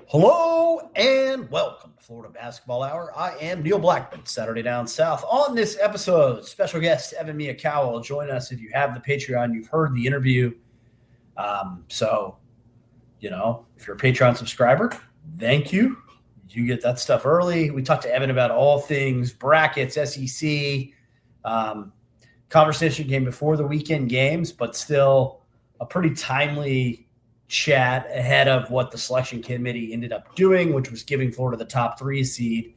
Hello and welcome to Florida Basketball Hour. I am Neil Blackman, Saturday Down South. On this episode, special guest Evan Miyakawa will join us. If you have the Patreon, you've heard the interview. If you're a Patreon subscriber, thank you. You get that stuff early. We talked to Evan about all things brackets, SEC. Conversation came before the weekend games, but still a pretty timely chat ahead of what the selection committee ended up doing, which was giving Florida the top 3 seed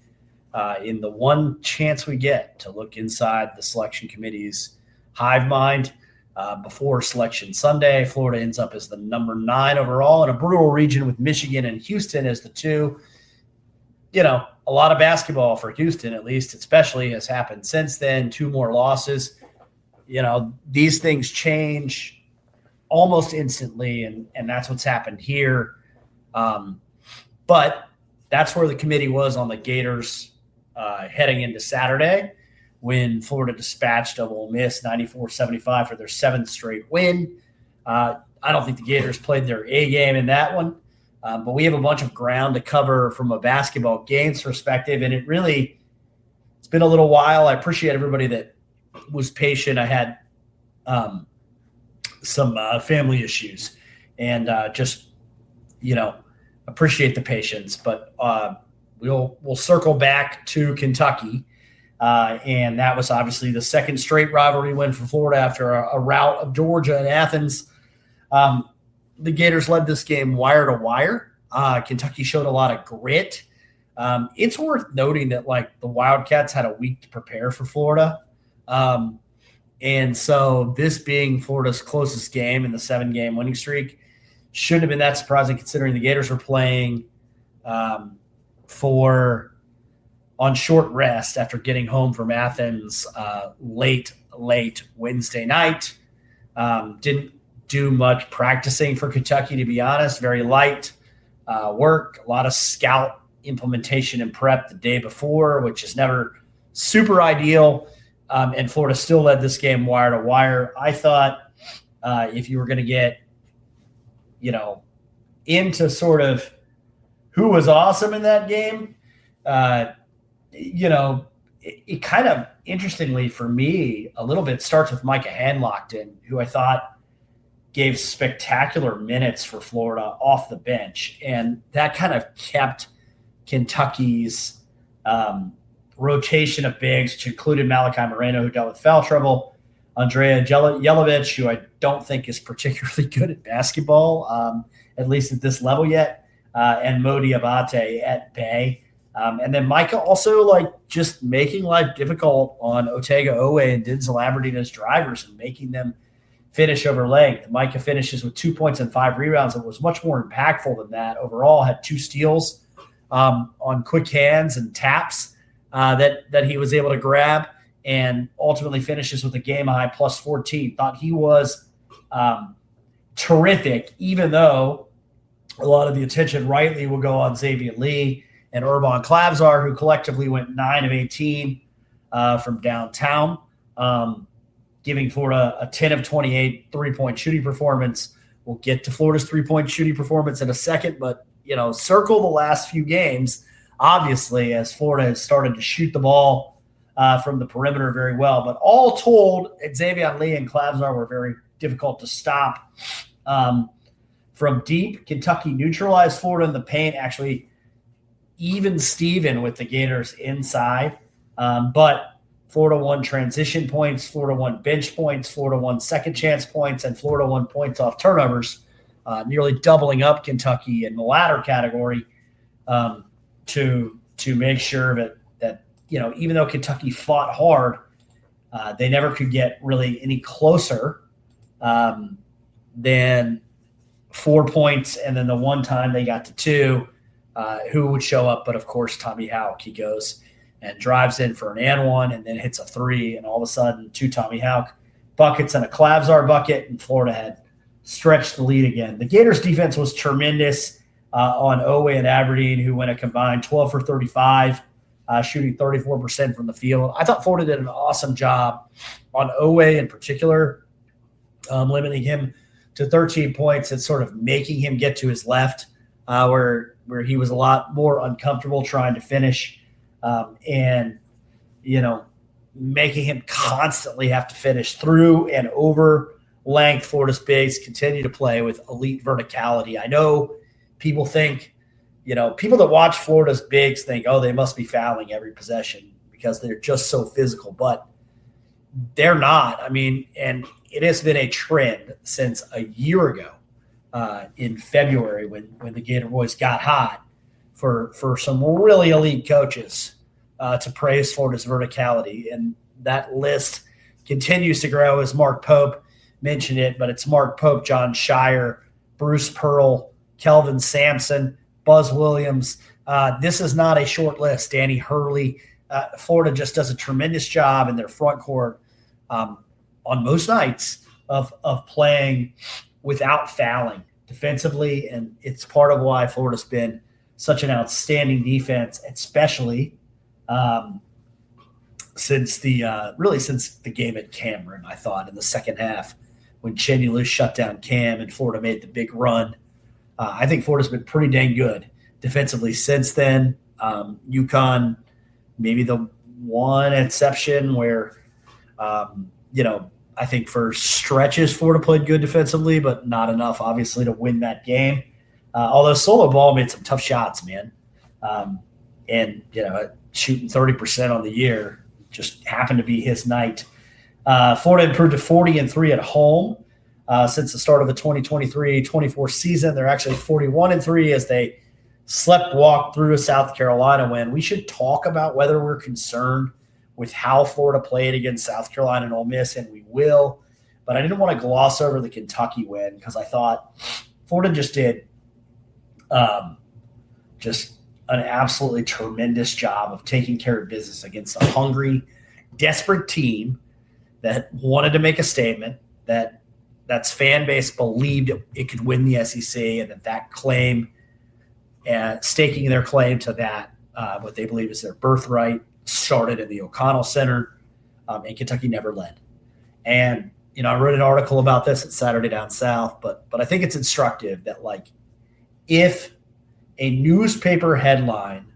in the one chance we get to look inside the selection committee's hive mind before Selection Sunday. Florida ends up as the number 9 overall in a brutal region with Michigan and Houston as the 2. A lot of basketball for Houston, at least, especially, has happened since then. 2 more losses. These things change almost instantly, and that's what's happened here. But that's where the committee was on the Gators heading into Saturday when Florida dispatched of Ole Miss 94-75 for their 7th straight win. I don't think the Gators played their A game in that one, but we have a bunch of ground to cover from a basketball games perspective, and it's been a little while. I appreciate everybody that was patient. I had some family issues and appreciate the patience, but we'll circle back to Kentucky. And that was obviously the 2nd straight rivalry win for Florida after a rout of Georgia and Athens. The Gators led this game wire to wire. Kentucky showed a lot of grit. It's worth noting that the Wildcats had a week to prepare for Florida. And so this being Florida's closest game in the 7-game winning streak shouldn't have been that surprising considering the Gators were playing on short rest after getting home from Athens late Wednesday night. Didn't do much practicing for Kentucky, to be honest. Very light work, a lot of scout implementation and prep the day before, which is never super ideal. And Florida still led this game wire to wire. I thought if you were going to get, into sort of who was awesome in that game, it kind of, interestingly for me, a little bit starts with Micah Hanlockton, who I thought gave spectacular minutes for Florida off the bench. And that kind of kept Kentucky's rotation of bigs, which included Malachi Moreno, who dealt with foul trouble, Andrea Jelovich, who I don't think is particularly good at basketball, at least at this level yet, and Modi Abate at bay. And then Micah also just making life difficult on Otega Owe and Denzel Aberdeen as drivers and making them finish over length. Micah finishes with 2 points and 5 rebounds. It was much more impactful than that. Overall, had 2 steals on quick hands and taps that he was able to grab, and ultimately finishes with a game-high plus 14. Thought he was terrific, even though a lot of the attention rightly will go on Xavier Lee and Urban Clavzar, who collectively went 9 of 18 from downtown, giving Florida a 10 of 28 three-point shooting performance. We'll get to Florida's three-point shooting performance in a second, but, circle the last few games, obviously, as Florida has started to shoot the ball from the perimeter very well. But all told, Xavier Lee and Clavzar were very difficult to stop from deep. Kentucky neutralized Florida in the paint, actually even Steven with the Gators inside. But Florida won transition points, Florida won bench points, Florida won second chance points, and Florida won points off turnovers, nearly doubling up Kentucky in the latter category to make sure that even though Kentucky fought hard, they never could get really any closer than 4 points. And then the one time they got to 2, who would show up? But of course, Tommy Houck. He goes and drives in for an and one and then hits a 3. And all of a sudden, 2 Tommy Houck buckets and a Clavzar bucket, and Florida had stretched the lead again. The Gators defense was tremendous on Owe and Aberdeen, who went a combined 12 for 35, shooting 34% from the field. I thought Florida did an awesome job on Owe in particular, limiting him to 13 points and sort of making him get to his left where he was a lot more uncomfortable trying to finish, and making him constantly have to finish through and over length. Florida's bigs continue to play with elite verticality. I know people think, people that watch Florida's bigs think, oh, they must be fouling every possession because they're just so physical, but they're not. I mean, and it has been a trend since a year ago in February when the Gator Boys got hot for some really elite coaches to praise Florida's verticality. And that list continues to grow, as Mark Pope mentioned it, but it's Mark Pope, John Shire, Bruce Pearl, Kelvin Sampson, Buzz Williams. This is not a short list. Danny Hurley. Florida just does a tremendous job in their front court on most nights of playing without fouling defensively, and it's part of why Florida's been such an outstanding defense, especially since the game at Cameron. I thought in the second half when Cheney shut down Cam and Florida made the big run. I think Florida's been pretty dang good defensively since then. UConn, maybe the one exception where, I think for stretches Florida played good defensively, but not enough, obviously, to win that game. Although Solo Ball made some tough shots, man. And shooting 30% on the year just happened to be his night. Florida improved to 40-3 at home since the start of the 2023-24 season. They're actually 41-3 as they walked through a South Carolina win. We should talk about whether we're concerned with how Florida played against South Carolina and Ole Miss, and we will. But I didn't want to gloss over the Kentucky win because I thought Florida just did just an absolutely tremendous job of taking care of business against a hungry, desperate team that wanted to make a statement, that's fan base believed it could win the SEC, and that claim, staking their claim to that, what they believe is their birthright, started in the O'Connell Center, and Kentucky never led. And, I wrote an article about this at Saturday Down South, but I think it's instructive that, if a newspaper headline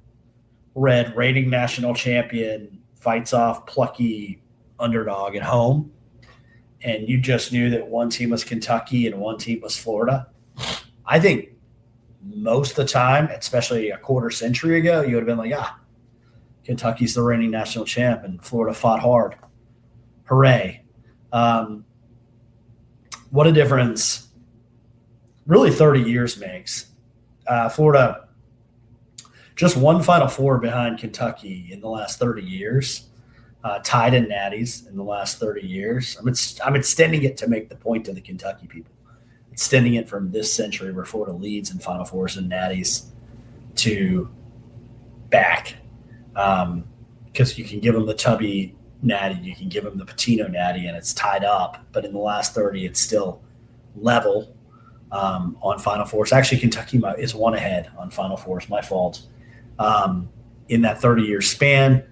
read reigning national champion fights off plucky underdog at home, and you just knew that one team was Kentucky and one team was Florida, I think most of the time, especially a quarter century ago, you would have been like, Kentucky's the reigning national champ and Florida fought hard. Hooray. What a difference really 30 years makes. Florida just one Final Four behind Kentucky in the last 30 years, tied in natties in the last 30 years. I'm extending it to make the point to the Kentucky people. Extending it from this century where Florida leads in Final Fours and natties to back. Because you can give them the Tubby natty, you can give them the Patino natty, and it's tied up. But in the last 30, it's still level on Final Fours. Actually, Kentucky is one ahead on Final Fours. My fault. In that 30-year span,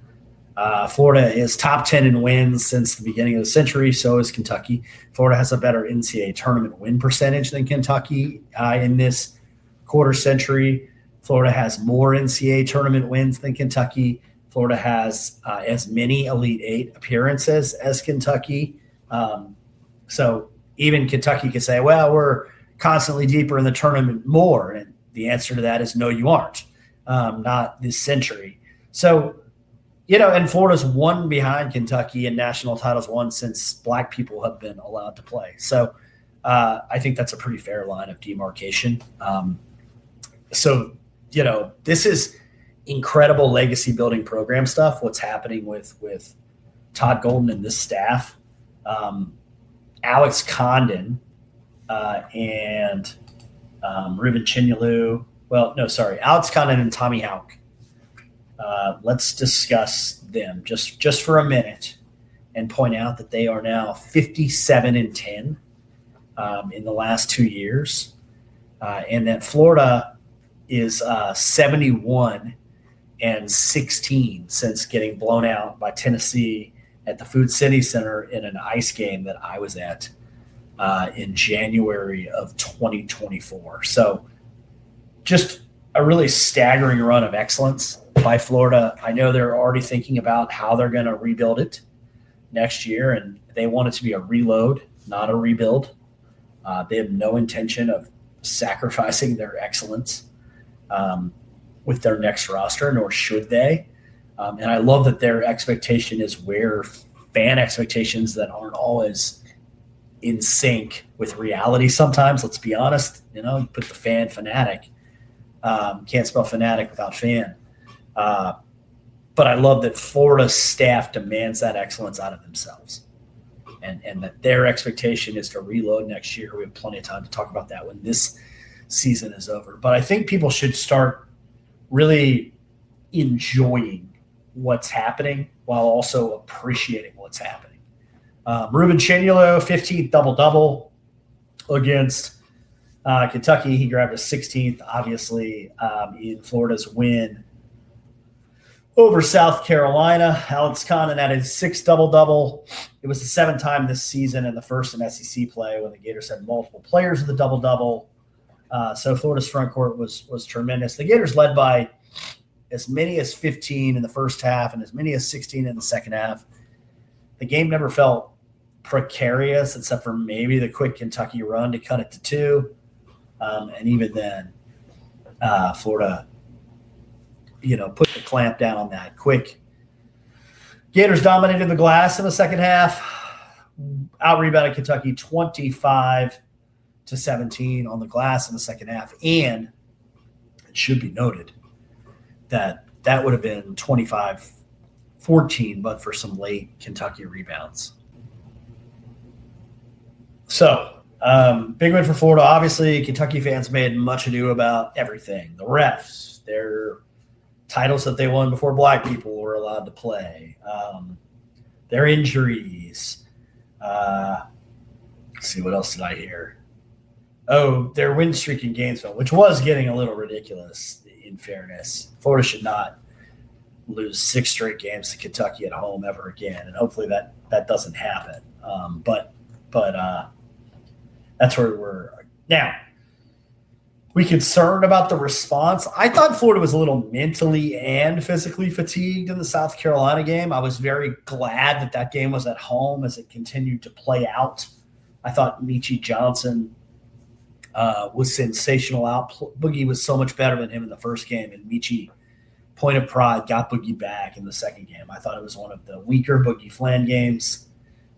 Florida is top 10 in wins since the beginning of the century. So is Kentucky. Florida has a better NCAA tournament win percentage than Kentucky in this quarter century. Florida has more NCAA tournament wins than Kentucky. Florida has as many Elite Eight appearances as Kentucky. So even Kentucky could say, well, we're constantly deeper in the tournament more. And the answer to that is no, you aren't. Not this century. So, and Florida's one behind Kentucky in national titles won since black people have been allowed to play. So I think that's a pretty fair line of demarcation. This is incredible legacy building program stuff, what's happening with Todd Golden and this staff. Alex Condon and Ruben Chinyelu. Alex Condon and Tommy Houck. Let's discuss them just for a minute and point out that they are now 57-10 in the last 2 years, and that Florida is 71-16 since getting blown out by Tennessee at the Food City Center in an ice game that I was at in January of 2024. So just a really staggering run of excellence by Florida. I know they're already thinking about how they're going to rebuild it next year, and they want it to be a reload, not a rebuild. They have no intention of sacrificing their excellence with their next roster, nor should they. And I love that their expectation is where fan expectations that aren't always in sync with reality sometimes. Let's be honest, put the fan fanatic. Can't spell fanatic without fan. But I love that Florida's staff demands that excellence out of themselves. And that their expectation is to reload next year. We have plenty of time to talk about that when this season is over. But I think people should start really enjoying what's happening while also appreciating what's happening. Ruben Chinulo, 15th double-double against Kentucky. He grabbed a 16th, obviously, in Florida's win over South Carolina. Alex Connon had his 6th double-double. It was the 7th time this season and the first in SEC play when the Gators had multiple players with the double-double. So Florida's front court was tremendous. The Gators led by as many as 15 in the first half and as many as 16 in the second half. The game never felt precarious except for maybe the quick Kentucky run to cut it to 2. And even then, Florida, put the clamp down on that quick. Gators dominated the glass in the second half, out-rebounded Kentucky 25-17 on the glass in the second half. And it should be noted that would have been 25-14, but for some late Kentucky rebounds. So, big win for Florida. Obviously, Kentucky fans made much ado about everything. The refs, their titles that they won before black people were allowed to play, their injuries. Let's see, what else did I hear? Oh, their win streak in Gainesville, which was getting a little ridiculous, in fairness. Florida should not lose 6 straight games to Kentucky at home ever again, and hopefully that doesn't happen. But that's where we're now. We concerned about the response. I thought Florida was a little mentally and physically fatigued in the South Carolina game. I was very glad that game was at home as it continued to play out. I thought Michi Johnson was sensational out. Boogie was so much better than him in the first game, and Michi, point of pride, got Boogie back in the second game. I thought it was one of the weaker Boogie Flan games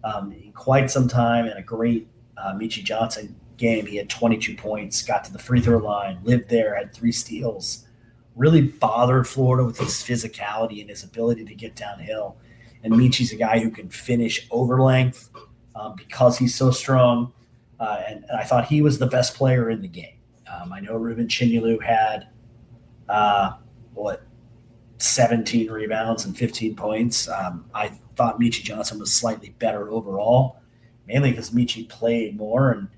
in quite some time, and a great Michi Johnson game. He had 22 points, got to the free throw line, lived there, had 3 steals, really bothered Florida with his physicality and his ability to get downhill. And Michi's a guy who can finish over length because he's so strong. And I thought he was the best player in the game. I know Ruben Chinulo had, 17 rebounds and 15 points. I thought Michi Johnson was slightly better overall, mainly because Michi played more. And,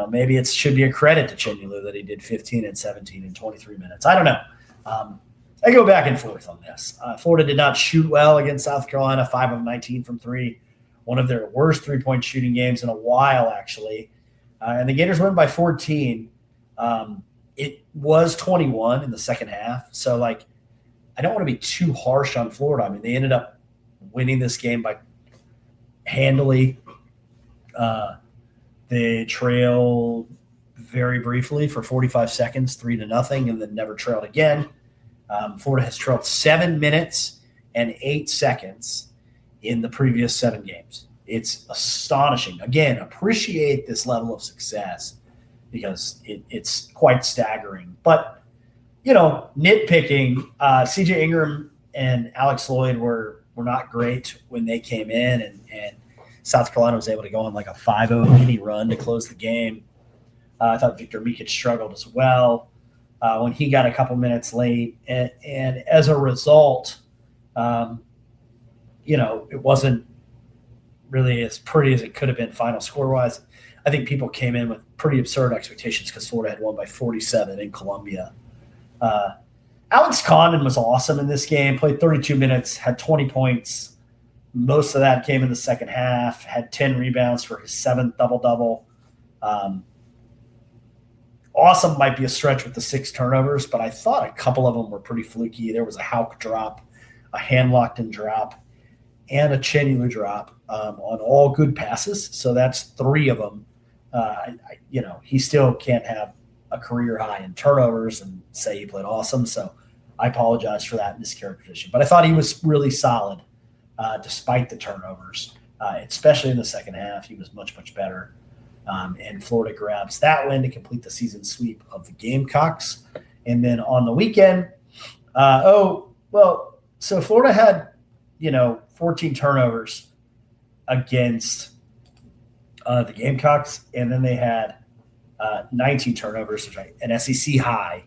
maybe it should be a credit to Chinulo that he did 15 and 17 in 23 minutes. I don't know. I go back and forth on this. Florida did not shoot well against South Carolina, 5 of 19 from 3, one of their worst three-point shooting games in a while, actually. And the Gators won by 14. It was 21 in the second half. So, I don't want to be too harsh on Florida. I mean, they ended up winning this game by handily. They trailed very briefly for 45 seconds, 3-0, and then never trailed again. Florida has trailed 7 minutes and 8 seconds in the previous 7 games. It's astonishing. Again, appreciate this level of success because it's quite staggering. But, nitpicking, CJ Ingram and Alex Lloyd were not great when they came in, and South Carolina was able to go on a 5-0 mini run to close the game. I thought Victor Mikic struggled as well when he got a couple minutes late. And as a result, it wasn't really as pretty as it could have been final score-wise. I think people came in with pretty absurd expectations because Florida had won by 47 in Columbia. Alex Condon was awesome in this game, played 32 minutes, had 20 points. Most of that came in the second half, had 10 rebounds for his 7th double-double. Awesome might be a stretch with the 6 turnovers, but I thought a couple of them were pretty fluky. There was a Hauk drop, a hand-locked-in drop, and a Chenulu drop on all good passes. So that's 3 of them. He still can't have a career high in turnovers and say he played awesome. So I apologize for that mischaracterization. But I thought he was really solid despite the turnovers, especially in the second half. He was much, much better. And Florida grabs that win to complete the season sweep of the Gamecocks. And then on the weekend, so Florida had, 14 turnovers against the Gamecocks, and then they had 19 turnovers, which an SEC high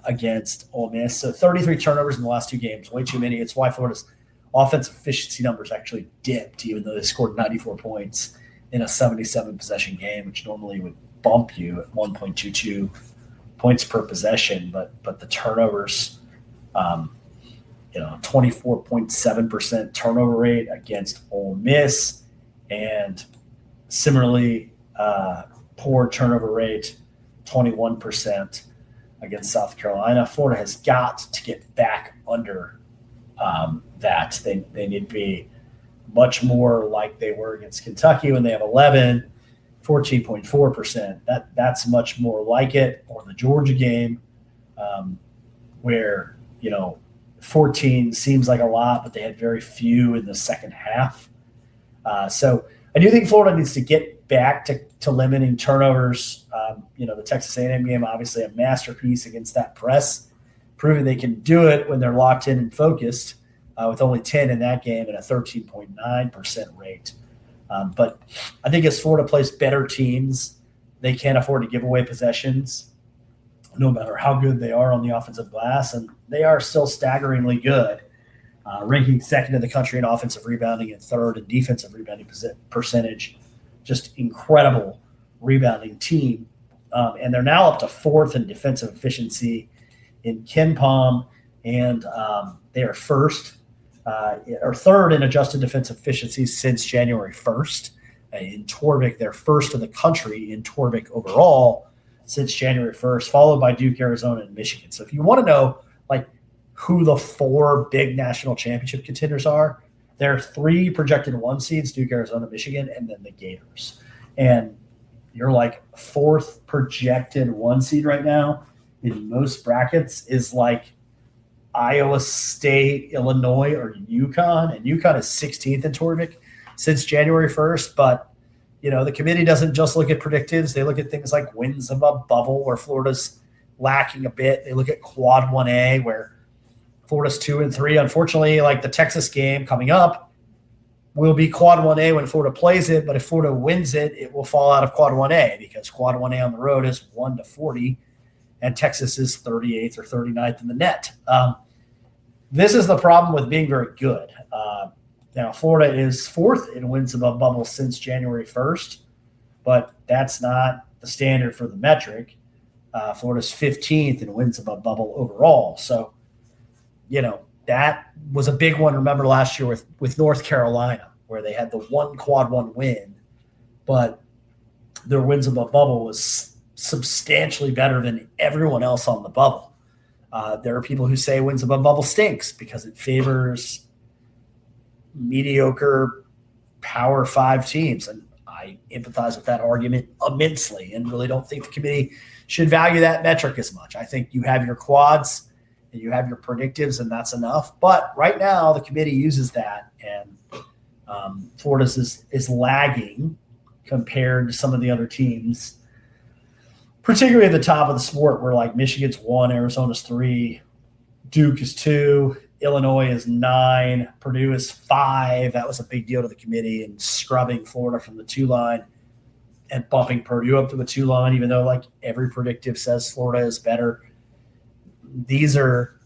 against Ole Miss. So 33 turnovers in the last 2 games, way too many. It's why Florida's offensive efficiency numbers actually dipped, even though they scored 94 points in a 77-possession game, which normally would bump you at 1.22 points per possession. But the turnovers, 24.7% turnover rate against Ole Miss, and similarly poor turnover rate, 21% against South Carolina. Florida has got to get back under that. They need to be much more like they were against Kentucky when they have 14.4%. That's much more like it. Or the Georgia game, where 14 seems like a lot, but they had very few in the second half. So I do think Florida needs to get back to limiting turnovers. The Texas A&M game, obviously a masterpiece against that press, proving they can do it when they're locked in and focused, with only 10 in that game and a 13.9% rate. But I think as Florida plays better teams, they can't afford to give away possessions, no matter how good they are on the offensive glass. And they are still staggeringly good, ranking second in the country in offensive rebounding and third in defensive rebounding percentage. Just incredible rebounding team. And they're now up to 4th in defensive efficiency in KenPom, and they are third in adjusted defensive efficiency since January 1st. In Torvik, they're first in the country in Torvik overall since January 1st, followed by Duke, Arizona, and Michigan. So if you want to know who the 4 big national championship contenders are, there are 3 projected 1 seeds, Duke, Arizona, Michigan, and then the Gators. And you're 4th projected 1 seed right now in most brackets is Iowa State, Illinois, or UConn. And UConn is 16th in Torvik since January 1st. But, the committee doesn't just look at predictives. They look at things like wins above bubble, where Florida's lacking a bit. They look at quad 1A, where Florida's 2 and 3. Unfortunately, the Texas game coming up will be quad 1A when Florida plays it. But if Florida wins it, it will fall out of quad 1A, because quad 1A on the road is 1-40. And Texas is 38th or 39th in the net. This is the problem with being very good. Now, Florida is 4th in wins above bubble since January 1st, but that's not the standard for the metric. Florida's 15th in wins above bubble overall. So, that was a big one, remember, last year with North Carolina, where they had the 1 quad 1 win, but their wins above bubble was substantially better than everyone else on the bubble. There are people who say wins above bubble stinks because it favors mediocre Power 5 teams. And I empathize with that argument immensely and really don't think the committee should value that metric as much. I think you have your quads and you have your predictives, and that's enough. But right now the committee uses that, and Florida's is lagging compared to some of the other teams, particularly at the top of the sport, where Michigan's 1, Arizona's 3, Duke is 2, Illinois is 9, Purdue is 5. That was a big deal to the committee, and scrubbing Florida from the 2 line and bumping Purdue up to the 2 line, even though every predictive says Florida is better. These are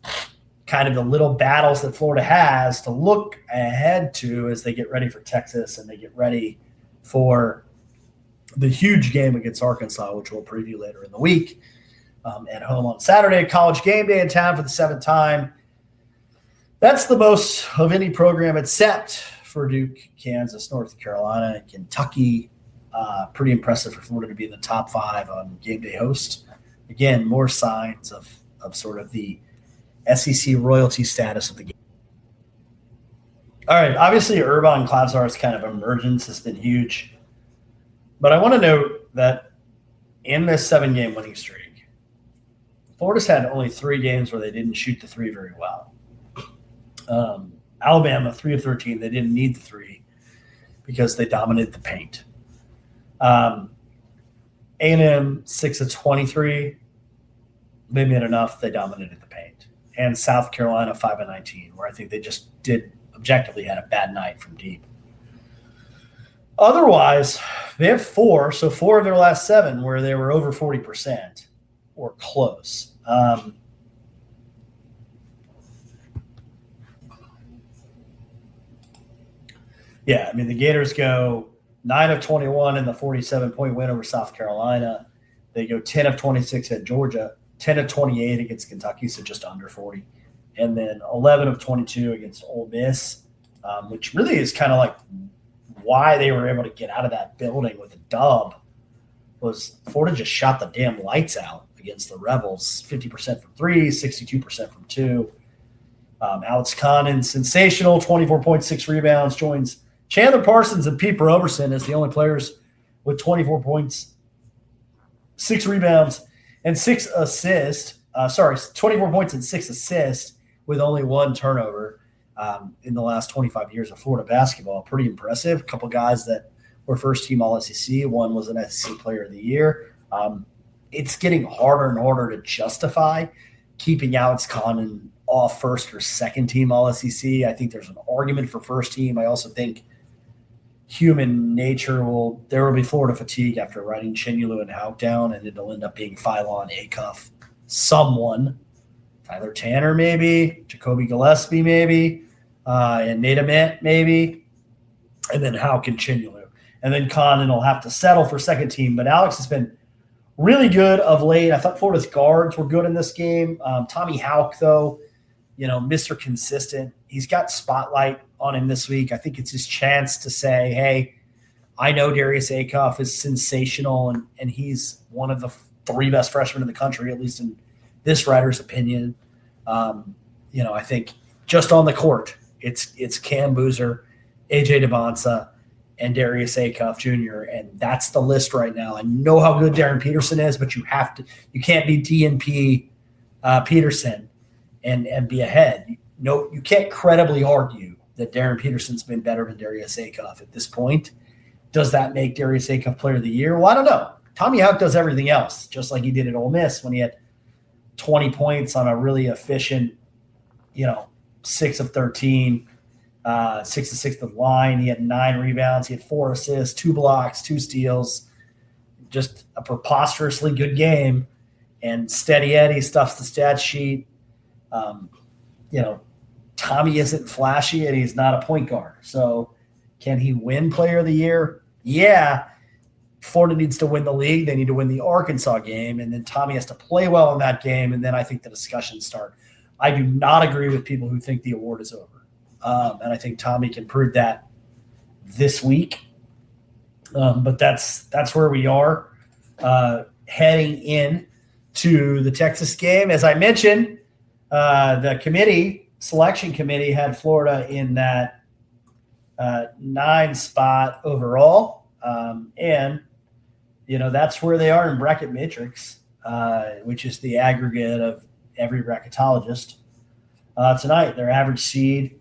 kind of the little battles that Florida has to look ahead to as they get ready for Texas and they get ready for the huge game against Arkansas, which we'll preview later in the week. At home on Saturday, College game day in town for the 7th time. That's the most of any program except for Duke, Kansas, North Carolina, and Kentucky. Pretty impressive for Florida to be in the top 5 on game day host. Again, more signs of sort of the SEC royalty status of the game. All right, obviously Urban Clabsar's kind of emergence has been huge. But I want to note that in this 7-game winning streak, Florida's had only 3 games where they didn't shoot the 3 very well. Alabama, 3 of 13, they didn't need the 3 because they dominated the paint. A&M, 6 of 23, they made enough, they dominated the paint. And South Carolina, 5 of 19, where I think they just objectively had a bad night from deep. Otherwise, they have 4, so 4 of their last 7 where they were over 40% or close. Yeah, I mean, the Gators go 9 of 21 in the 47-point win over South Carolina. They go 10 of 26 at Georgia, 10 of 28 against Kentucky, so just under 40. And then 11 of 22 against Ole Miss, which really is kind of like why they were able to get out of that building with a dub. Was Florida just shot the damn lights out against the Rebels, 50% from 3, 62% from 2. Alex Connon, sensational, 24.6 rebounds, joins Chandler Parsons and Pete Roberson as the only players with 24 points, 6 rebounds, and 6 assists. 24 points and 6 assists with only 1 turnover in the last 25 years of Florida basketball. Pretty impressive. A couple guys that were first-team All-SEC. One was an SEC Player of the Year. It's getting harder and harder to justify keeping Alex Connon off first or second-team All-SEC. I think there's an argument for first-team. I also think human nature there will be Florida fatigue after writing Chinulu and Houck down, and it'll end up being Philon, Acuff, someone, Tyler Tanner maybe, Jacoby Gillespie maybe, and Nate Ament maybe, and then Houck and Chinulu. And then Connon will have to settle for second team. But Alex has been really good of late. I thought Florida's guards were good in this game. Tommy Houck, though, Mr. Consistent. He's got spotlight on him this week. I think it's his chance to say, hey, I know Darius Acuff is sensational, and he's one of the 3 best freshmen in the country, at least in this writer's opinion. I think just on the court, it's Cam Boozer, AJ DeBonsa, and Darius Acuff Jr., and that's the list right now. I know how good Darren Peterson is, but you can't be DNP Peterson and be ahead. You can't credibly argue that Darren Peterson's been better than Darius Acuff at this point. Does that make Darius Acuff Player of the Year? Well, I don't know. Tommy Houck does everything else, just like he did at Ole Miss when he had 20 points on a really efficient, 6 of 13, 6 of 6 at the line. He had 9 rebounds. He had 4 assists, 2 blocks, 2 steals. Just a preposterously good game. And Steady Eddie stuffs the stat sheet. Tommy isn't flashy and he's not a point guard. So can he win Player of the Year? Yeah. Florida needs to win the league. They need to win the Arkansas game, and then Tommy has to play well in that game, and then I think the discussions start. I do not agree with people who think the award is over, and I think Tommy can prove that this week. But that's where we are heading in to the Texas game. As I mentioned, the selection committee had Florida in that 9 spot overall, and that's where they are in bracket matrix, which is the aggregate of every bracketologist. Tonight, their average seed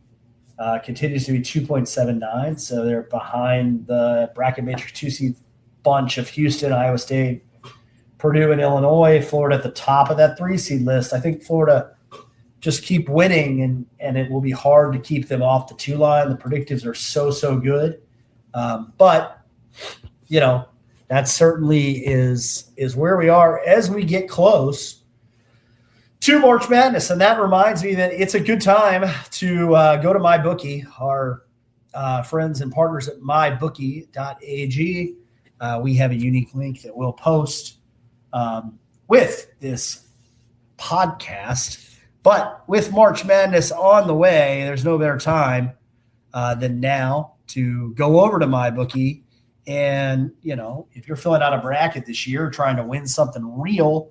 continues to be 2.79, so they're behind the bracket matrix 2 seed bunch of Houston, Iowa State, Purdue, and Illinois. Florida at the top of that 3 seed list. I think Florida just keep winning, and it will be hard to keep them off the 2 line. The predictives are so good. But that certainly is where we are as we get close to March Madness. And that reminds me that it's a good time to go to MyBookie, our friends and partners at mybookie.ag. We have a unique link that we'll post with this podcast. But with March Madness on the way, there's no better time than now to go over to MyBookie And, if you're filling out a bracket this year, trying to win something real,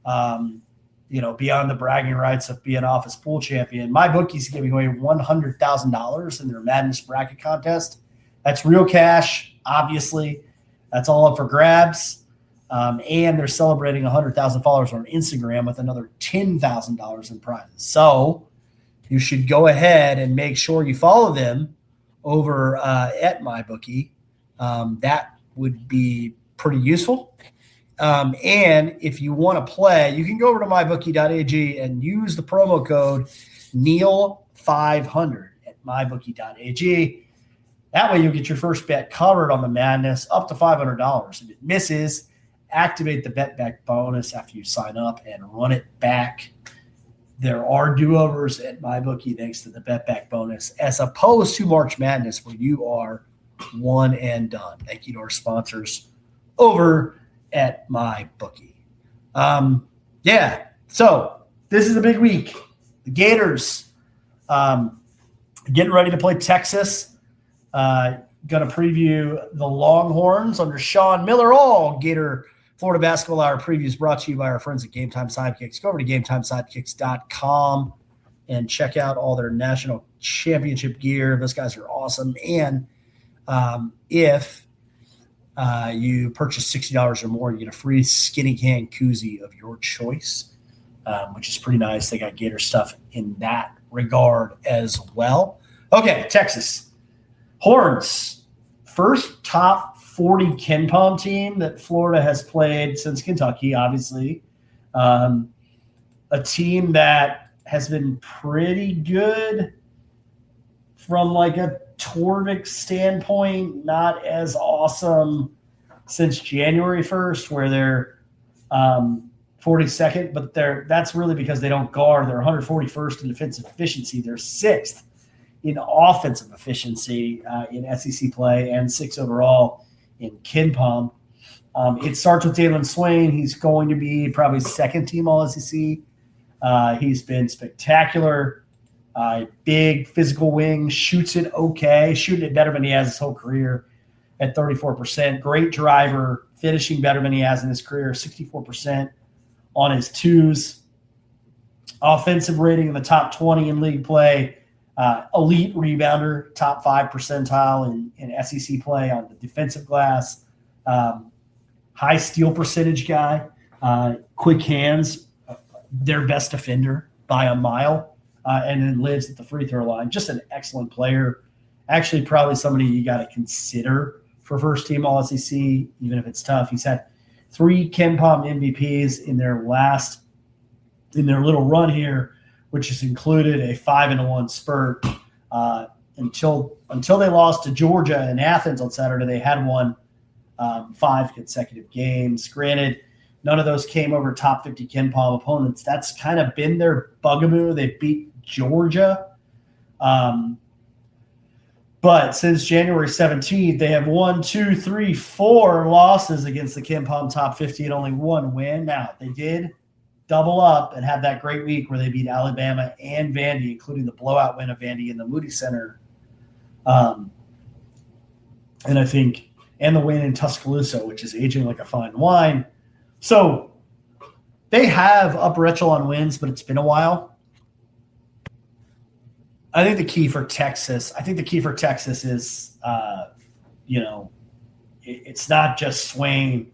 beyond the bragging rights of being office pool champion, my bookie's giving away $100,000 in their Madness bracket contest. That's real cash, obviously. That's all up for grabs. And they're celebrating 100,000 followers on Instagram with another $10,000 in prizes. So you should go ahead and make sure you follow them over at MyBookie. That would be pretty useful. And if you want to play, you can go over to mybookie.ag and use the promo code Neil500 at mybookie.ag. That way you'll get your first bet covered on the Madness up to $500. If it misses, activate the bet back bonus after you sign up and run it back. There are do-overs at MyBookie thanks to the bet back bonus, as opposed to March Madness where you are one and done. Thank you to our sponsors over at MyBookie. So this is a big week. The Gators getting ready to play Texas. Going to preview the Longhorns under Sean Miller. All Gator Florida Basketball Hour previews brought to you by our friends at Game Time Sidekicks. Go over to GameTimeSidekicks.com and check out all their national championship gear. Those guys are awesome. And if you purchase $60 or more, you get a free skinny can koozie of your choice, which is pretty nice. They got Gator stuff in that regard as well. Okay, Texas. Horns. First top 40 KenPom team that Florida has played since Kentucky, obviously. A team that has been pretty good from like a Torvik standpoint, not as awesome since January 1st, where they're 42nd, but that's really because they don't guard. They're 141st in defensive efficiency. They're 6th in offensive efficiency in SEC play and 6th overall in KenPom. It starts with Dalen Swain. He's going to be probably second team All-SEC. He's been spectacular. Big physical wing, shoots it okay, shooting it better than he has his whole career at 34%. Great driver, finishing better than he has in his career, 64% on his twos. Offensive rating in the top 20 in league play. Elite rebounder, top 5 percentile in SEC play on the defensive glass. High steal percentage guy. Quick hands, their best defender by a mile. And then lives at the free throw line. Just an excellent player. Actually, probably somebody you got to consider for first team All-SEC, even if it's tough. He's had 3 KenPom MVPs in their little run here, which has included a 5-1 spurt. Until they lost to Georgia in Athens on Saturday, they had won 5 consecutive games. Granted, none of those came over top 50 KenPom opponents. That's kind of been their bugaboo. They beat Georgia. But since January 17th, they have 4 losses against the KenPom top 50 and only 1 win. Now, they did double up and have that great week where they beat Alabama and Vandy, including the blowout win of Vandy in the Moody Center. And the win in Tuscaloosa, which is aging like a fine wine. So they have upper echelon wins, but it's been a while. I think the key for Texas is, it's not just Swain.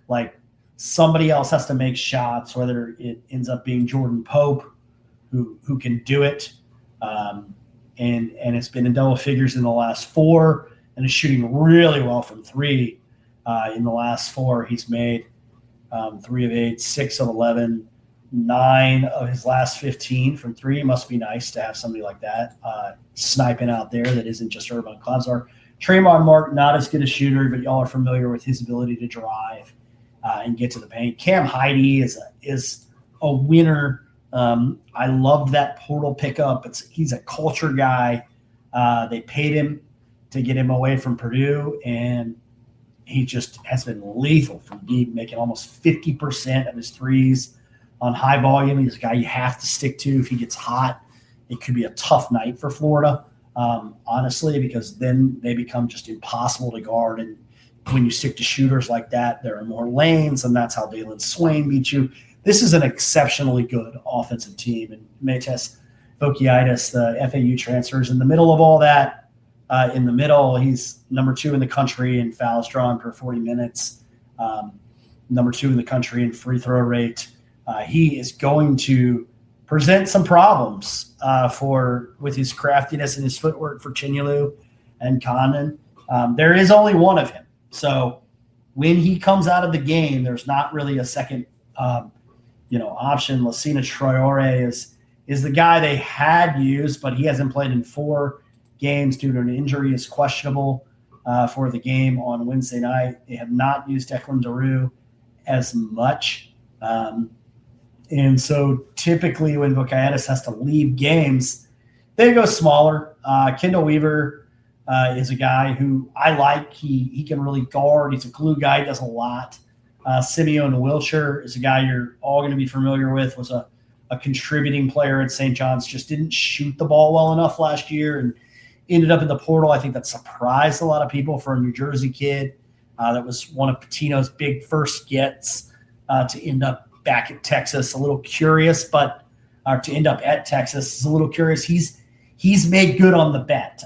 Like, somebody else has to make shots, whether it ends up being Jordan Pope, who can do it, and it's been in double figures in the last 4, and is shooting really well from 3 in the last 4. He's made 3 of 8, 6 of 11, 9 of his last 15 from 3. Must be nice to have somebody like that sniping out there that isn't just Urban Klazar. Tremont Mark, not as good a shooter, but y'all are familiar with his ability to drive and get to the paint. Cam Heide is a winner. I loved that portal pickup. He's a culture guy. They paid him to get him away from Purdue, and he just has been lethal from deep, making almost 50% of his threes on high volume. He's a guy you have to stick to. If he gets hot, it could be a tough night for Florida, honestly, because then they become just impossible to guard. And when you stick to shooters like that, there are more lanes, and that's how Dalen Swain beat you. This is an exceptionally good offensive team, and Metis Vokiaitis, the FAU transfers, in the middle of all that. In the middle, he's number 2 in the country in fouls drawn per 40 minutes, number 2 in the country in free throw rate. He is going to present some problems with his craftiness and his footwork for Chinyalu and Condon. There is only one of him. So when he comes out of the game, there's not really a second option. Lassina Traore is the guy they had used, but he hasn't played in 4 games due to an injury. Is questionable for the game on Wednesday night. They have not used Declan Daru as much. And so typically when Vokiaitis has to leave games, they go smaller. Kendall Weaver is a guy who I like. He can really guard. He's a glue guy. He does a lot. Simeon Wilshire is a guy you're all going to be familiar with, was a contributing player at St. John's, just didn't shoot the ball well enough last year and ended up in the portal. I think that surprised a lot of people for a New Jersey kid. That was one of Patino's big first gets to end up back at Texas. A little curious, but to end up at Texas is a little curious. He's made good on the bet.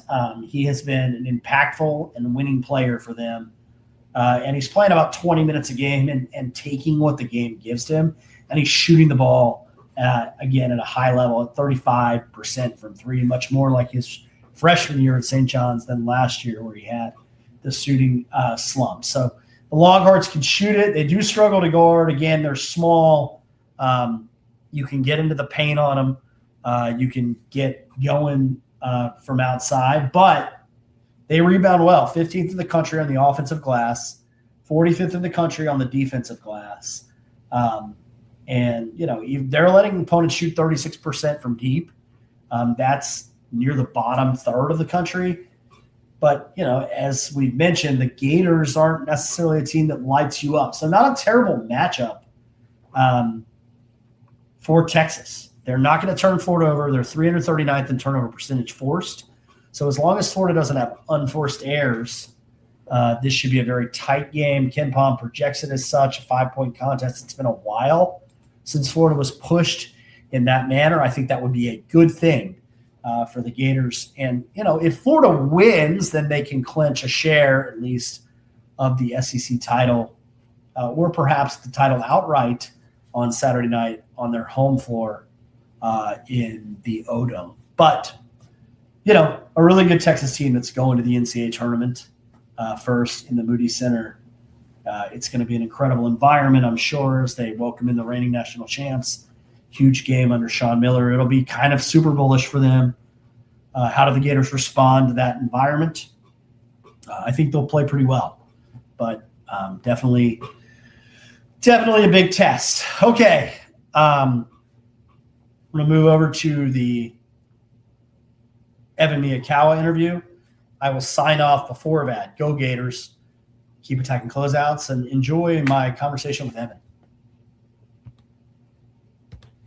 He has been an impactful and winning player for them. And he's playing about 20 minutes a game and taking what the game gives him. And he's shooting the ball, again, at a high level at 35% from 3, much more like his freshman year at St. John's than last year where he had the shooting slump. So the Longhorns can shoot it. They do struggle to guard. Again, they're small. You can get into the paint on them. You can get going from outside, but they rebound well. 15th in the country on the offensive glass, 45th in the country on the defensive glass. And, they're letting opponents shoot 36% from deep. That's near the bottom third of the country. But, as we've mentioned, the Gators aren't necessarily a team that lights you up. So not a terrible matchup for Texas. They're not going to turn Florida over. They're 339th in turnover percentage forced. So as long as Florida doesn't have unforced errors, this should be a very tight game. Ken Pom projects it as such, a 5-point contest. It's been a while since Florida was pushed in that manner. I think that would be a good thing for the Gators. And, if Florida wins, then they can clinch a share, at least, of the SEC title or perhaps the title outright on Saturday night on their home floor in the O-Dome. But, a really good Texas team that's going to the NCAA tournament first in the Moody Center. It's going to be an incredible environment, I'm sure, as they welcome in the reigning national champs. Huge game under Sean Miller. It'll be kind of Super Bowl-ish for them. How do the Gators respond to that environment? I think they'll play pretty well, but definitely a big test. Okay. I'm going to move over to the Evan Miyakawa interview. I will sign off before that. Go Gators. Keep attacking closeouts and enjoy my conversation with Evan.